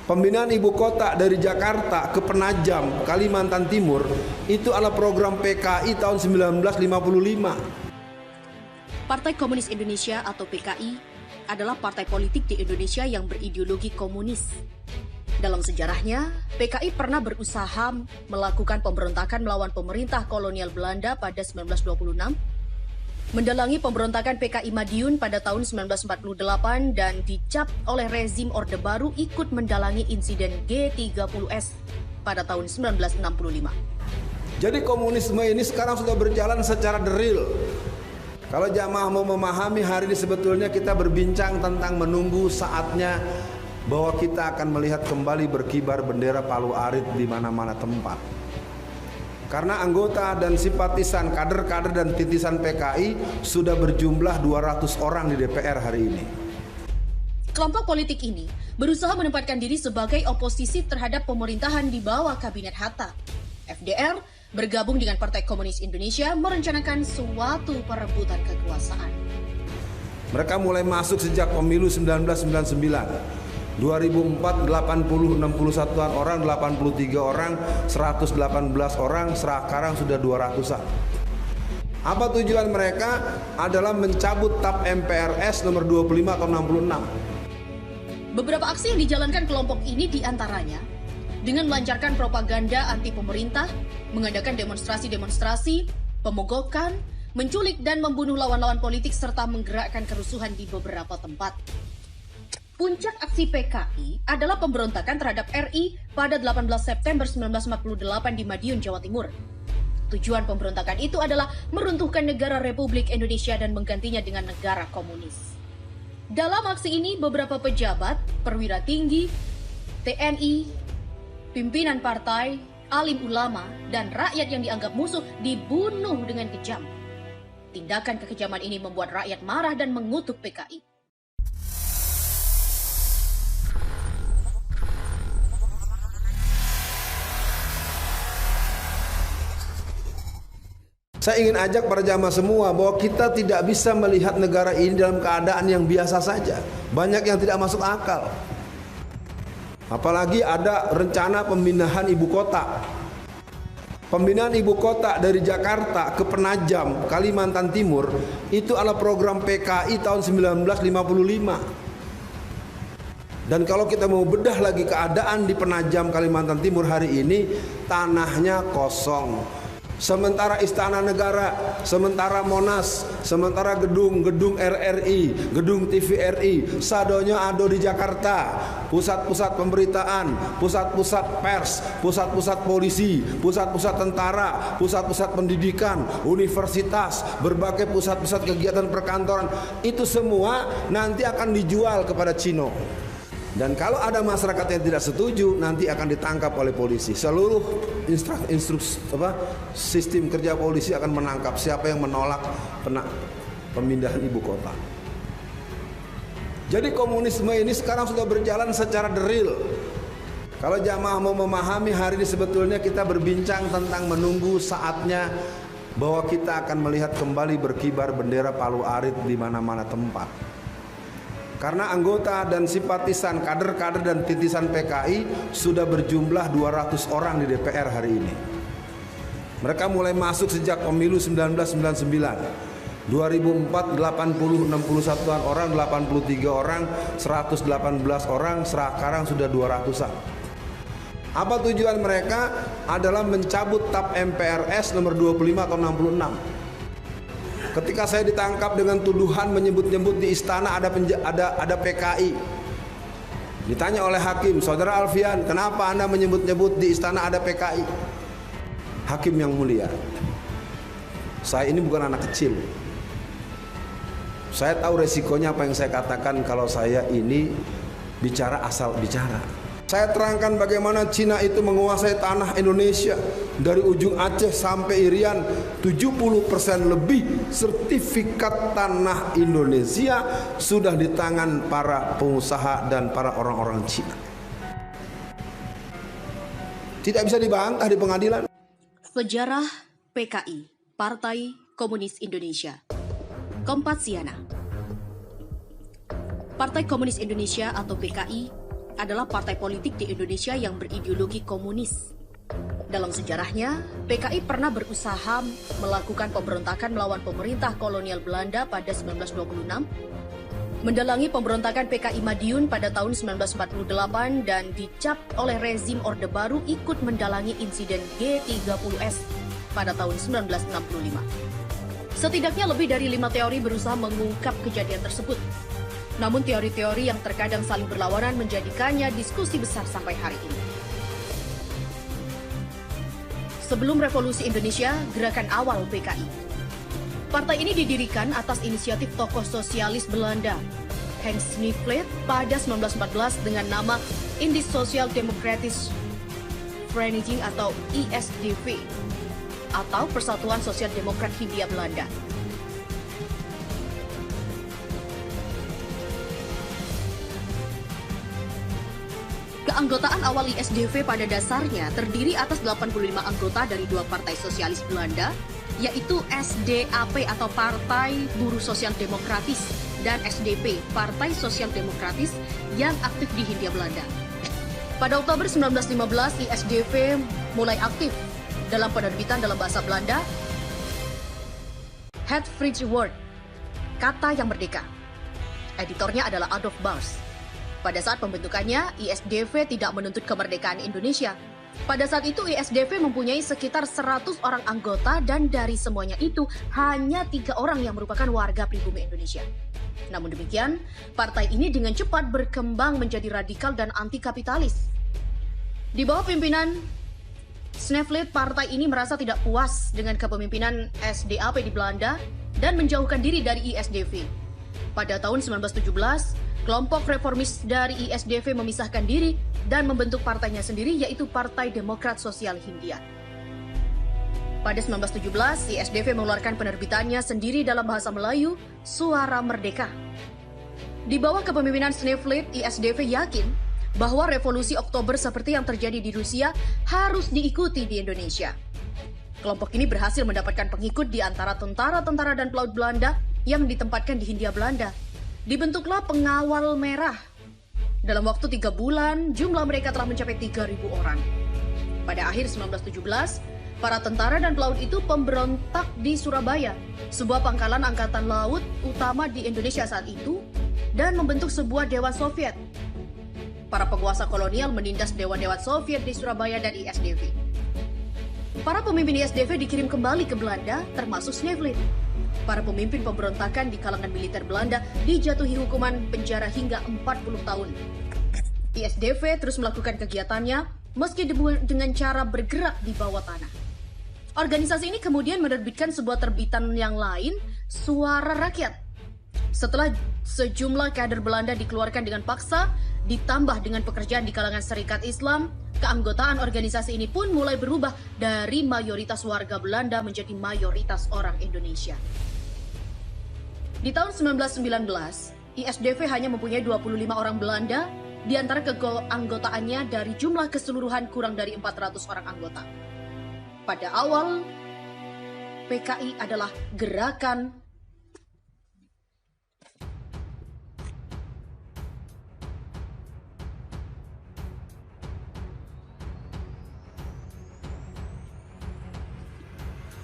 Pembinaan ibu kota dari Jakarta ke Penajam, Kalimantan Timur, itu adalah program PKI tahun 1955. Partai Komunis Indonesia atau PKI adalah partai politik di Indonesia yang berideologi komunis. Dalam sejarahnya, PKI pernah berusaha melakukan pemberontakan melawan pemerintah kolonial Belanda pada 1926, mendalangi pemberontakan PKI Madiun pada tahun 1948 dan dicap oleh rezim Orde Baru ikut mendalangi insiden G30S pada tahun 1965. Jadi komunisme ini sekarang sudah berjalan secara deril. Kalau jamaah mau memahami hari ini sebetulnya kita berbincang tentang menunggu saatnya bahwa kita akan melihat kembali berkibar bendera Palu Arit di mana-mana tempat. Karena anggota dan simpatisan, kader-kader dan titisan PKI sudah berjumlah 200 orang di DPR hari ini. Kelompok politik ini berusaha menempatkan diri sebagai oposisi terhadap pemerintahan di bawah Kabinet Hatta. FDR bergabung dengan Partai Komunis Indonesia merencanakan suatu perebutan kekuasaan. Mereka mulai masuk sejak pemilu 1999. 2004 80 61-an orang, 83 orang, 118 orang, sekarang sudah 200-an. Apa tujuan mereka? Adalah mencabut TAP MPRS nomor 25 atau 66. Beberapa aksi yang dijalankan kelompok ini diantaranya dengan melancarkan propaganda anti pemerintah, mengadakan demonstrasi-demonstrasi, pemogokan, menculik dan membunuh lawan-lawan politik serta menggerakkan kerusuhan di beberapa tempat. Puncak aksi PKI adalah pemberontakan terhadap RI pada 18 September 1948 di Madiun, Jawa Timur. Tujuan pemberontakan itu adalah meruntuhkan negara Republik Indonesia dan menggantinya dengan negara komunis. Dalam aksi ini, beberapa pejabat, perwira tinggi, TNI, pimpinan partai, alim ulama, dan rakyat yang dianggap musuh dibunuh dengan kejam. Tindakan kekejaman ini membuat rakyat marah dan mengutuk PKI. Saya ingin ajak para jamaah semua bahwa kita tidak bisa melihat negara ini dalam keadaan yang biasa saja. Banyak yang tidak masuk akal. Apalagi ada rencana pemindahan ibu kota. Pembinaan ibu kota dari Jakarta ke Penajam, Kalimantan Timur, itu adalah program PKI tahun 1955. Dan kalau kita mau bedah lagi keadaan di Penajam, Kalimantan Timur hari ini, tanahnya kosong. Sementara Istana Negara, sementara Monas, sementara gedung RRI, gedung TVRI, sadonya ada di Jakarta. Pusat-pusat pemberitaan, pusat-pusat pers, pusat-pusat polisi, pusat-pusat tentara, pusat-pusat pendidikan, universitas, berbagai pusat-pusat kegiatan perkantoran, itu semua nanti akan dijual kepada Cina. Dan kalau ada masyarakat yang tidak setuju, nanti akan ditangkap oleh polisi. Seluruh sistem kerja polisi akan menangkap siapa yang menolak pemindahan ibu kota. Jadi komunisme ini sekarang sudah berjalan secara deril. Kalau jamaah mau memahami hari ini sebetulnya kita berbincang tentang menunggu saatnya bahwa kita akan melihat kembali berkibar bendera Palu Arit di mana-mana tempat. Karena anggota dan simpatisan, kader-kader dan titisan PKI sudah berjumlah 200 orang di DPR hari ini. Mereka mulai masuk sejak pemilu 1999. 2004 80 61-an orang, 83 orang, 118 orang, sekarang sudah 200-an. Apa tujuan mereka? Adalah mencabut TAP MPRS nomor 25 atau 66. Ketika saya ditangkap dengan tuduhan menyebut-nyebut di istana ada PKI. Ditanya oleh hakim, Saudara Alfian, kenapa Anda menyebut-nyebut di istana ada PKI? Hakim yang mulia, saya ini bukan anak kecil. Saya tahu resikonya apa yang saya katakan kalau saya ini bicara asal bicara. Saya terangkan bagaimana Cina itu menguasai tanah Indonesia dari ujung Aceh sampai Irian. 70% lebih sertifikat tanah Indonesia sudah di tangan para pengusaha dan para orang-orang Cina. Tidak bisa dibantah di pengadilan. Sejarah PKI, Partai Komunis Indonesia. Kompasiana. Partai Komunis Indonesia atau PKI adalah partai politik di Indonesia yang berideologi komunis. Dalam sejarahnya, PKI pernah berusaha melakukan pemberontakan melawan pemerintah kolonial Belanda pada 1926, mendalangi pemberontakan PKI Madiun pada tahun 1948 dan dicap oleh rezim Orde Baru ikut mendalangi insiden G30S pada tahun 1965. Setidaknya lebih dari 5 teori berusaha mengungkap kejadian tersebut. Namun teori-teori yang terkadang saling berlawanan menjadikannya diskusi besar sampai hari ini. Sebelum Revolusi Indonesia, gerakan awal PKI. Partai ini didirikan atas inisiatif tokoh sosialis Belanda, Hans Sneevliet, pada 1914 dengan nama Indisch Social Democratische Vereniging atau ISDV, atau Persatuan Sosial Demokrat Hindia Belanda. Keanggotaan awal ISDV pada dasarnya terdiri atas 85 anggota dari dua partai sosialis Belanda, yaitu SDAP atau Partai Buruh Sosial Demokratis dan SDP, Partai Sosial Demokratis yang aktif di Hindia Belanda. Pada Oktober 1915, ISDV mulai aktif dalam penerbitan dalam bahasa Belanda, Het Vrije Woord, Kata yang Merdeka. Editornya adalah Adolf Bars. Pada saat pembentukannya, ISDV tidak menuntut kemerdekaan Indonesia. Pada saat itu, ISDV mempunyai sekitar 100 orang anggota dan dari semuanya itu, hanya 3 orang yang merupakan warga pribumi Indonesia. Namun demikian, partai ini dengan cepat berkembang menjadi radikal dan anti-kapitalis. Di bawah pimpinan Sneevliet, partai ini merasa tidak puas dengan kepemimpinan SDAP di Belanda dan menjauhkan diri dari ISDV. Pada tahun 1917, kelompok reformis dari ISDV memisahkan diri dan membentuk partainya sendiri, yaitu Partai Demokrat Sosial Hindia. Pada 1917, ISDV mengeluarkan penerbitannya sendiri dalam bahasa Melayu, Suara Merdeka. Di bawah kepemimpinan Sneevliet, ISDV yakin bahwa revolusi Oktober seperti yang terjadi di Rusia harus diikuti di Indonesia. Kelompok ini berhasil mendapatkan pengikut di antara tentara-tentara dan pelaut Belanda yang ditempatkan di Hindia Belanda. Dibentuklah Pengawal Merah. Dalam waktu 3 bulan, jumlah mereka telah mencapai 3.000 orang. Pada akhir 1917, para tentara dan pelaut itu pemberontak di Surabaya, sebuah pangkalan angkatan laut utama di Indonesia saat itu, dan membentuk sebuah Dewan Soviet. Para penguasa kolonial menindas dewan-dewan Soviet di Surabaya dan ISDV. Para pemimpin ISDV dikirim kembali ke Belanda, termasuk Sneevliet. Para pemimpin pemberontakan di kalangan militer Belanda dijatuhi hukuman penjara hingga 40 tahun. ISDV terus melakukan kegiatannya meski dengan cara bergerak di bawah tanah. Organisasi ini kemudian menerbitkan sebuah terbitan yang lain, Suara Rakyat. Setelah sejumlah kader Belanda dikeluarkan dengan paksa, ditambah dengan pekerjaan di kalangan Serikat Islam, keanggotaan organisasi ini pun mulai berubah dari mayoritas warga Belanda menjadi mayoritas orang Indonesia. Di tahun 1919, ISDV hanya mempunyai 25 orang Belanda, di antara keanggotaannya dari jumlah keseluruhan kurang dari 400 orang anggota. Pada awal, PKI adalah gerakan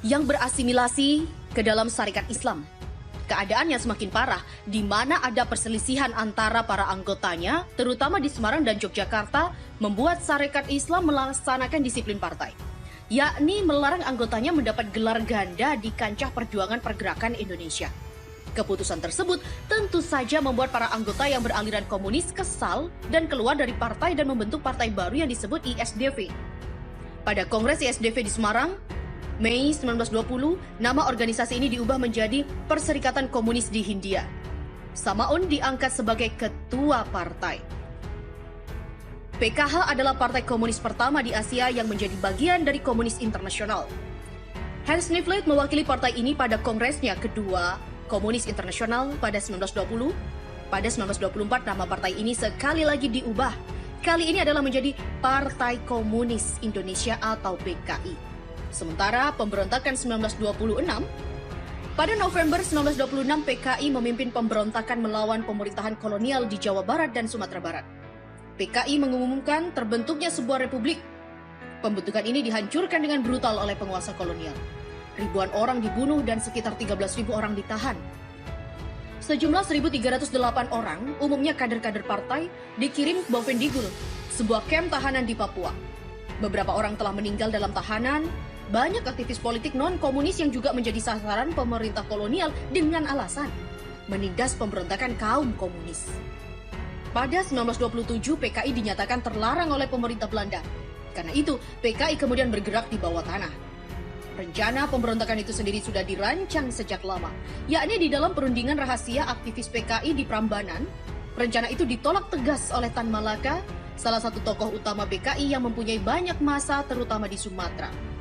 yang berasimilasi ke dalam Syarikat Islam. Keadaannya semakin parah, di mana ada perselisihan antara para anggotanya, terutama di Semarang dan Yogyakarta, membuat Syarikat Islam melaksanakan disiplin partai, yakni melarang anggotanya mendapat gelar ganda di kancah perjuangan pergerakan Indonesia. Keputusan tersebut tentu saja membuat para anggota yang beraliran komunis kesal dan keluar dari partai dan membentuk partai baru yang disebut ISDV. Pada Kongres ISDV di Semarang, Mei 1920, nama organisasi ini diubah menjadi Perserikatan Komunis di Hindia. Samaun diangkat sebagai ketua partai. PKH adalah partai komunis pertama di Asia yang menjadi bagian dari Komunis Internasional. Hans Sneevliet mewakili partai ini pada kongresnya kedua Komunis Internasional pada 1920. Pada 1924 nama partai ini sekali lagi diubah. Kali ini adalah menjadi Partai Komunis Indonesia atau PKI. Sementara pemberontakan 1926, pada November 1926 PKI memimpin pemberontakan melawan pemerintahan kolonial di Jawa Barat dan Sumatera Barat. PKI mengumumkan terbentuknya sebuah republik. Pembentukan ini dihancurkan dengan brutal oleh penguasa kolonial. Ribuan orang dibunuh dan sekitar 13.000 orang ditahan. Sejumlah 1.308 orang, umumnya kader-kader partai, dikirim ke Bovendigul, sebuah kamp tahanan di Papua. Beberapa orang telah meninggal dalam tahanan. Banyak aktivis politik non-komunis yang juga menjadi sasaran pemerintah kolonial dengan alasan menindas pemberontakan kaum komunis. Pada 1927, PKI dinyatakan terlarang oleh pemerintah Belanda. Karena itu, PKI kemudian bergerak di bawah tanah. Rencana pemberontakan itu sendiri sudah dirancang sejak lama, yakni di dalam perundingan rahasia aktivis PKI di Prambanan. Rencana itu ditolak tegas oleh Tan Malaka, salah satu tokoh utama PKI yang mempunyai banyak massa terutama di Sumatera.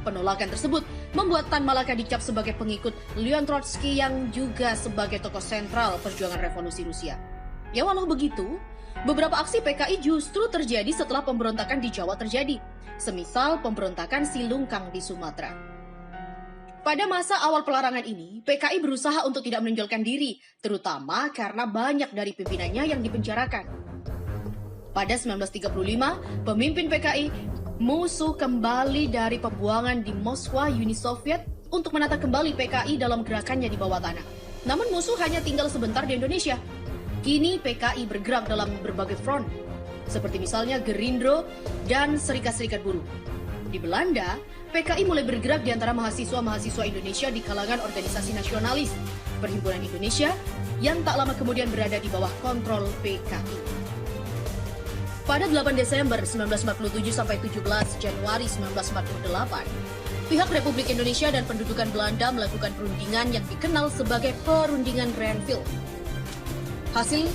Penolakan tersebut membuat Tan Malaka dicap sebagai pengikut Leon Trotsky yang juga sebagai tokoh sentral perjuangan revolusi Rusia. Ya walau begitu, beberapa aksi PKI justru terjadi setelah pemberontakan di Jawa terjadi, semisal pemberontakan Silungkang di Sumatera. Pada masa awal pelarangan ini, PKI berusaha untuk tidak menonjolkan diri, terutama karena banyak dari pimpinannya yang dipenjarakan. Pada 1935, pemimpin PKI Musuh kembali dari pembuangan di Moskwa, Uni Soviet, untuk menata kembali PKI dalam gerakannya di bawah tanah. Namun Musuh hanya tinggal sebentar di Indonesia. Kini PKI bergerak dalam berbagai front, seperti misalnya Gerindra dan Serikat-Serikat Buruh. Di Belanda, PKI mulai bergerak di antara mahasiswa-mahasiswa Indonesia di kalangan organisasi nasionalis, Perhimpunan Indonesia, yang tak lama kemudian berada di bawah kontrol PKI. Pada 8 Desember 1947 sampai 17 Januari 1948, pihak Republik Indonesia dan pendudukan Belanda melakukan perundingan yang dikenal sebagai Perundingan Renville. Hasil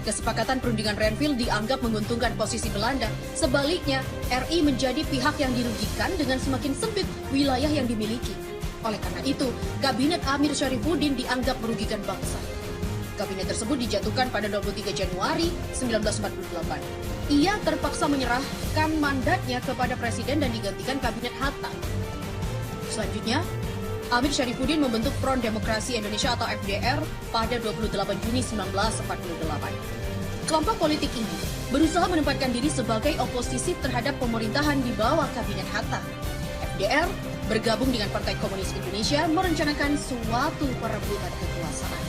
kesepakatan perundingan Renville dianggap menguntungkan posisi Belanda. Sebaliknya, RI menjadi pihak yang dirugikan dengan semakin sempit wilayah yang dimiliki. Oleh karena itu, Kabinet Amir Syarifuddin dianggap merugikan bangsa. Kabinet tersebut dijatuhkan pada 23 Januari 1948. Ia terpaksa menyerahkan mandatnya kepada Presiden dan digantikan Kabinet Hatta. Selanjutnya, Amir Syarifuddin membentuk Front Demokrasi Indonesia atau FDR pada 28 Juni 1948. Kelompok politik ini berusaha menempatkan diri sebagai oposisi terhadap pemerintahan di bawah Kabinet Hatta. FDR bergabung dengan Partai Komunis Indonesia merencanakan suatu perebutan kekuasaan.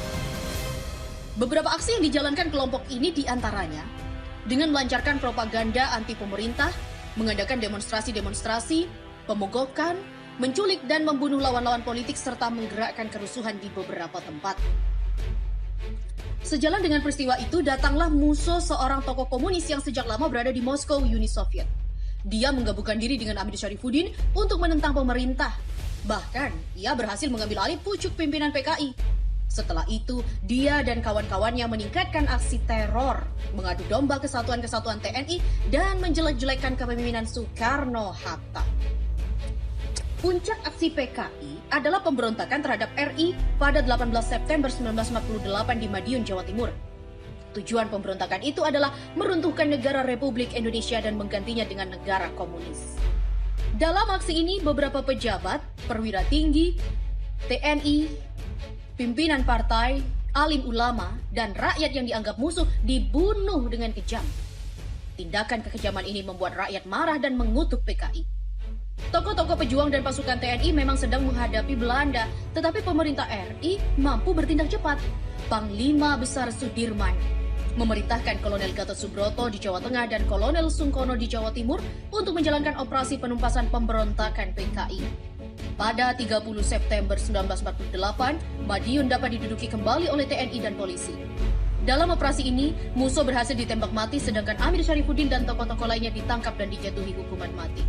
Beberapa aksi yang dijalankan kelompok ini diantaranya dengan melancarkan propaganda anti pemerintah, mengadakan demonstrasi-demonstrasi, pemogokan, menculik dan membunuh lawan-lawan politik serta menggerakkan kerusuhan di beberapa tempat. Sejalan dengan peristiwa itu, datanglah Musso, seorang tokoh komunis yang sejak lama berada di Moskow, Uni Soviet. Dia menggabungkan diri dengan Amir Syarifuddin untuk menentang pemerintah. Bahkan, ia berhasil mengambil alih pucuk pimpinan PKI. Setelah itu, dia dan kawan-kawannya meningkatkan aksi teror, mengadu domba kesatuan-kesatuan TNI, dan menjelek-jelekkan kepemimpinan Soekarno-Hatta. Puncak aksi PKI adalah pemberontakan terhadap RI pada 18 September 1948 di Madiun, Jawa Timur. Tujuan pemberontakan itu adalah meruntuhkan negara Republik Indonesia dan menggantinya dengan negara komunis. Dalam aksi ini, beberapa pejabat, perwira tinggi, TNI, pimpinan partai, alim ulama, dan rakyat yang dianggap musuh dibunuh dengan kejam. Tindakan kekejaman ini membuat rakyat marah dan mengutuk PKI. Tokoh-tokoh pejuang dan pasukan TNI memang sedang menghadapi Belanda, tetapi pemerintah RI mampu bertindak cepat. Panglima Besar Sudirman memerintahkan Kolonel Gatot Subroto di Jawa Tengah dan Kolonel Sungkono di Jawa Timur untuk menjalankan operasi penumpasan pemberontakan PKI. Pada 30 September 1948, Madiun dapat diduduki kembali oleh TNI dan polisi. Dalam operasi ini, Musso berhasil ditembak mati sedangkan Amir Syarifuddin dan tokoh-tokoh lainnya ditangkap dan dijatuhi hukuman mati.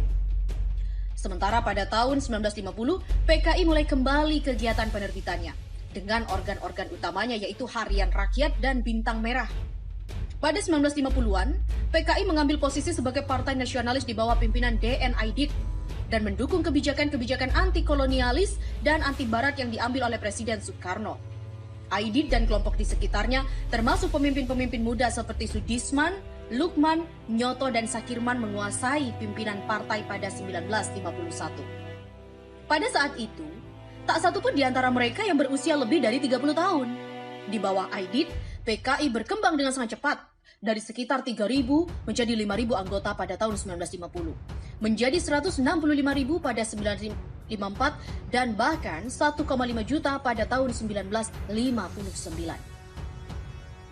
Sementara pada tahun 1950, PKI mulai kembali kegiatan penerbitannya dengan organ-organ utamanya yaitu Harian Rakyat dan Bintang Merah. Pada 1950-an, PKI mengambil posisi sebagai partai nasionalis di bawah pimpinan D.N. Aidit dan mendukung kebijakan-kebijakan anti-kolonialis dan anti-barat yang diambil oleh Presiden Soekarno. Aidit dan kelompok di sekitarnya termasuk pemimpin-pemimpin muda seperti Sudisman, Lukman, Nyoto, dan Sakirman menguasai pimpinan partai pada 1951. Pada saat itu, tak satu pun di antara mereka yang berusia lebih dari 30 tahun. Di bawah Aidit, PKI berkembang dengan sangat cepat. dari sekitar 3.000 menjadi 5.000 anggota pada tahun 1950, menjadi 165.000 pada 1954, dan bahkan 1,5 juta pada tahun 1959.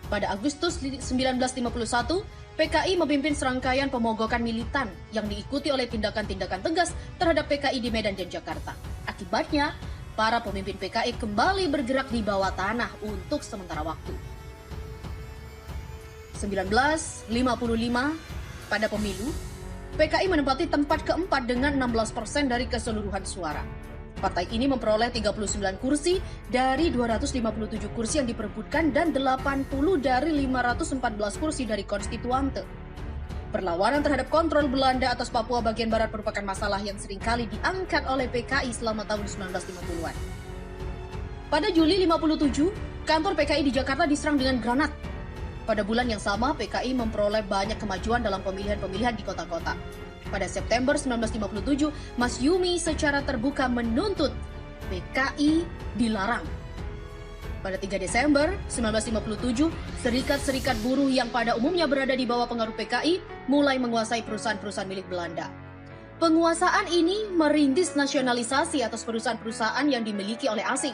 Pada Agustus 1951, PKI memimpin serangkaian pemogokan militan yang diikuti oleh tindakan-tindakan tegas terhadap PKI di Medan dan Jakarta. Akibatnya, para pemimpin PKI kembali bergerak di bawah tanah untuk sementara waktu. 1955, pada pemilu, PKI menempati tempat keempat dengan 16% dari keseluruhan suara. Partai ini memperoleh 39 kursi dari 257 kursi yang diperebutkan dan 80 dari 514 kursi dari konstituante. Perlawanan terhadap kontrol Belanda atas Papua bagian barat merupakan masalah yang seringkali diangkat oleh PKI selama tahun 1950-an. Pada Juli 57, kantor PKI di Jakarta diserang dengan granat. Pada bulan yang sama, PKI memperoleh banyak kemajuan dalam pemilihan-pemilihan di kota-kota. Pada September 1957, Mas Yumi secara terbuka menuntut PKI dilarang. Pada 3 Desember 1957, serikat-serikat buruh yang pada umumnya berada di bawah pengaruh PKI mulai menguasai perusahaan-perusahaan milik Belanda. Penguasaan ini merintis nasionalisasi atas perusahaan-perusahaan yang dimiliki oleh asing.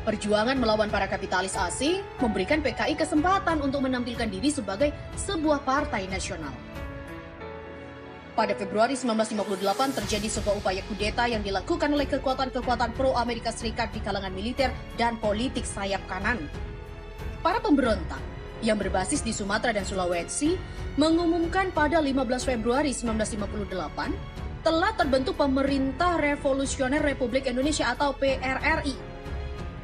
Perjuangan melawan para kapitalis asing memberikan PKI kesempatan untuk menampilkan diri sebagai sebuah partai nasional. Pada Februari 1958 terjadi sebuah upaya kudeta yang dilakukan oleh kekuatan-kekuatan pro-Amerika Serikat di kalangan militer dan politik sayap kanan. Para pemberontak yang berbasis di Sumatera dan Sulawesi mengumumkan pada 15 Februari 1958 telah terbentuk Pemerintah Revolusioner Republik Indonesia atau PRRI.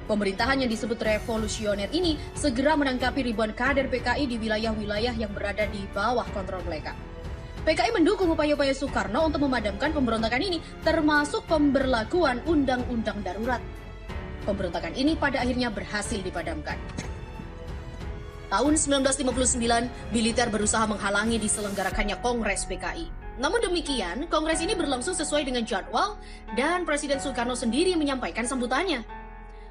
Pemerintahan yang disebut revolusioner ini segera menangkapi ribuan kader PKI di wilayah-wilayah yang berada di bawah kontrol mereka. PKI mendukung upaya-upaya Soekarno untuk memadamkan pemberontakan ini, termasuk pemberlakuan Undang-Undang Darurat. Pemberontakan ini pada akhirnya berhasil dipadamkan. Tahun 1959, militer berusaha menghalangi diselenggarakannya Kongres PKI. Namun demikian, Kongres ini berlangsung sesuai dengan jadwal dan Presiden Soekarno sendiri menyampaikan sambutannya.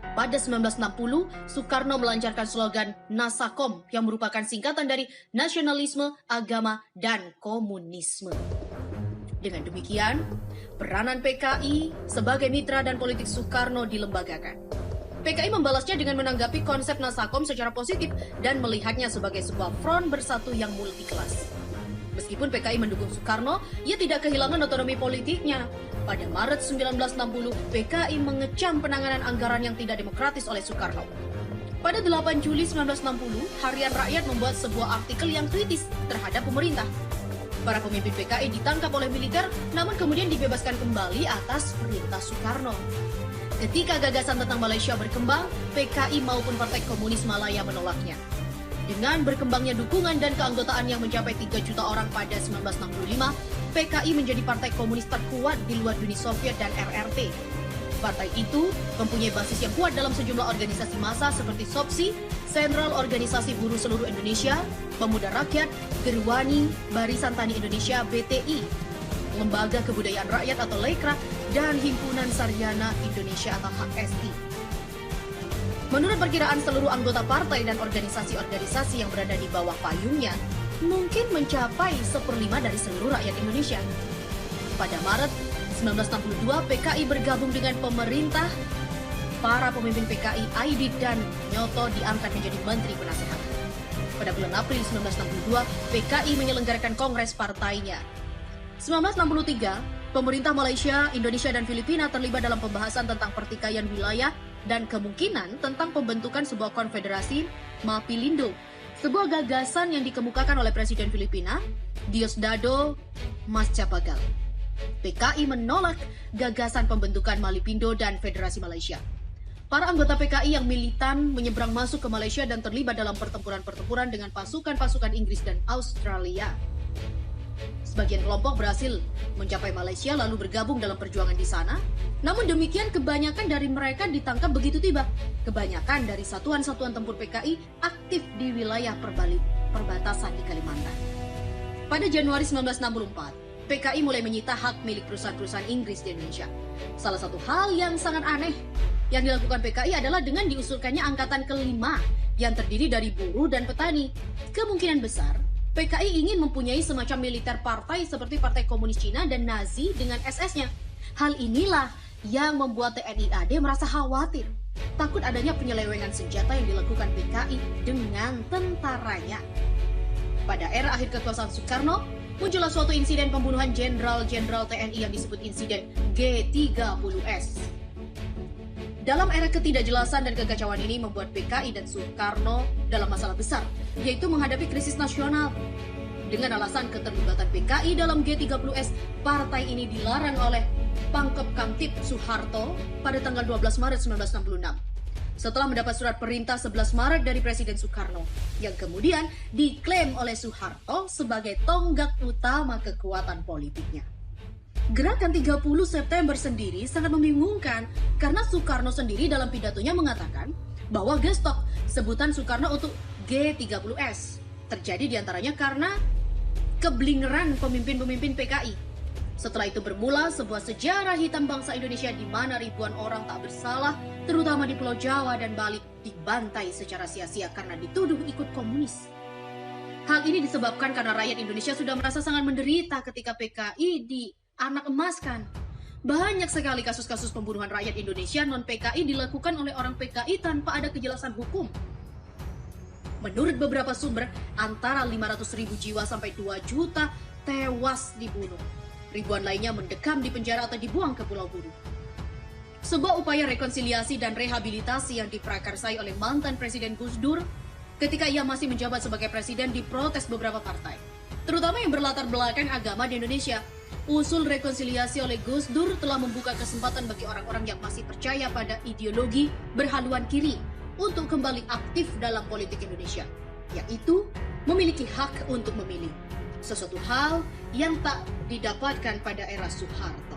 Pada 1960, Soekarno melancarkan slogan Nasakom yang merupakan singkatan dari Nasionalisme, Agama, dan Komunisme. Dengan demikian, peranan PKI sebagai mitra dan politik Soekarno dilembagakan. PKI membalasnya dengan menanggapi konsep Nasakom secara positif dan melihatnya sebagai sebuah front bersatu yang multi-kelas. Meskipun PKI mendukung Soekarno, ia tidak kehilangan otonomi politiknya. Pada Maret 1960, PKI mengecam penanganan anggaran yang tidak demokratis oleh Soekarno. Pada 8 Juli 1960, Harian Rakyat membuat sebuah artikel yang kritis terhadap pemerintah. Para pemimpin PKI ditangkap oleh militer, namun kemudian dibebaskan kembali atas perintah Soekarno. Ketika gagasan tentang Malaysia berkembang, PKI maupun Partai Komunis Malaya menolaknya. Dengan berkembangnya dukungan dan keanggotaan yang mencapai 3 juta orang pada 1965, PKI menjadi partai komunis terkuat di luar Uni Soviet dan RRT. Partai itu mempunyai basis yang kuat dalam sejumlah organisasi massa seperti SOPSI, Sentral Organisasi Buruh Seluruh Indonesia, Pemuda Rakyat, Gerwani, Barisan Tani Indonesia (BTI), Lembaga Kebudayaan Rakyat atau LEKRA, dan Himpunan Sarjana Indonesia atau HSI. Menurut perkiraan seluruh anggota partai dan organisasi-organisasi yang berada di bawah payungnya, mungkin mencapai 1/5 dari seluruh rakyat Indonesia. Pada Maret 1962, PKI bergabung dengan pemerintah. Para pemimpin PKI, Aidit dan Nyoto diangkat menjadi Menteri Penasehat. Pada bulan April 1962, PKI menyelenggarakan kongres partainya. 1963, pemerintah Malaysia, Indonesia, dan Filipina terlibat dalam pembahasan tentang pertikaian wilayah dan kemungkinan tentang pembentukan sebuah konfederasi Mapilindo, sebuah gagasan yang dikemukakan oleh Presiden Filipina, Diosdado Macapagal. PKI menolak gagasan pembentukan Malipindo dan Federasi Malaysia. Para anggota PKI yang militan menyeberang masuk ke Malaysia dan terlibat dalam pertempuran-pertempuran dengan pasukan-pasukan Inggris dan Australia. Sebagian kelompok berhasil mencapai Malaysia lalu bergabung dalam perjuangan di sana. Namun demikian, kebanyakan dari mereka ditangkap begitu tiba. Kebanyakan dari satuan-satuan tempur PKI aktif di wilayah perbatasan di Kalimantan. Pada Januari 1964, PKI mulai menyita hak milik perusahaan-perusahaan Inggris di Indonesia. Salah satu hal yang sangat aneh, yang dilakukan PKI adalah dengan diusulkannya angkatan kelima yang terdiri dari buruh dan petani. Kemungkinan besar, PKI ingin mempunyai semacam militer partai seperti Partai Komunis Cina dan Nazi dengan SS-nya. Hal inilah yang membuat TNI AD merasa khawatir, takut adanya penyelewengan senjata yang dilakukan PKI dengan tentaranya. Pada era akhir kekuasaan Soekarno, muncullah suatu insiden pembunuhan jenderal-jenderal TNI yang disebut insiden G30S. Dalam era ketidakjelasan dan kekacauan ini membuat PKI dan Soekarno dalam masalah besar, yaitu menghadapi krisis nasional. Dengan alasan keterlibatan PKI dalam G30S, partai ini dilarang oleh Pangkep Kamtib Soeharto pada tanggal 12 Maret 1966. Setelah mendapat surat perintah 11 Maret dari Presiden Soekarno, yang kemudian diklaim oleh Soeharto sebagai tonggak utama kekuatan politiknya. Gerakan 30 September sendiri sangat membingungkan karena Soekarno sendiri dalam pidatonya mengatakan bahwa gestok sebutan Soekarno untuk G30S terjadi diantaranya karena keblingeran pemimpin-pemimpin PKI. Setelah itu bermula sebuah sejarah hitam bangsa Indonesia di mana ribuan orang tak bersalah, terutama di Pulau Jawa dan Bali, dibantai secara sia-sia karena dituduh ikut komunis. Hal ini disebabkan karena rakyat Indonesia sudah merasa sangat menderita ketika PKI dianak emaskan. Banyak sekali kasus-kasus pembunuhan rakyat Indonesia non-PKI dilakukan oleh orang PKI tanpa ada kejelasan hukum. Menurut beberapa sumber, antara 500.000 jiwa sampai 2 juta tewas dibunuh. Ribuan lainnya mendekam di penjara atau dibuang ke Pulau Buru. Sebuah upaya rekonsiliasi dan rehabilitasi yang diprakarsai oleh mantan Presiden Gus Dur ketika ia masih menjabat sebagai presiden diprotes beberapa partai, terutama yang berlatar belakang agama di Indonesia. Usul rekonsiliasi oleh Gus Dur telah membuka kesempatan bagi orang-orang yang masih percaya pada ideologi berhaluan kiri untuk kembali aktif dalam politik Indonesia, yaitu memiliki hak untuk memilih. Sesuatu hal yang tak didapatkan pada era Soeharto.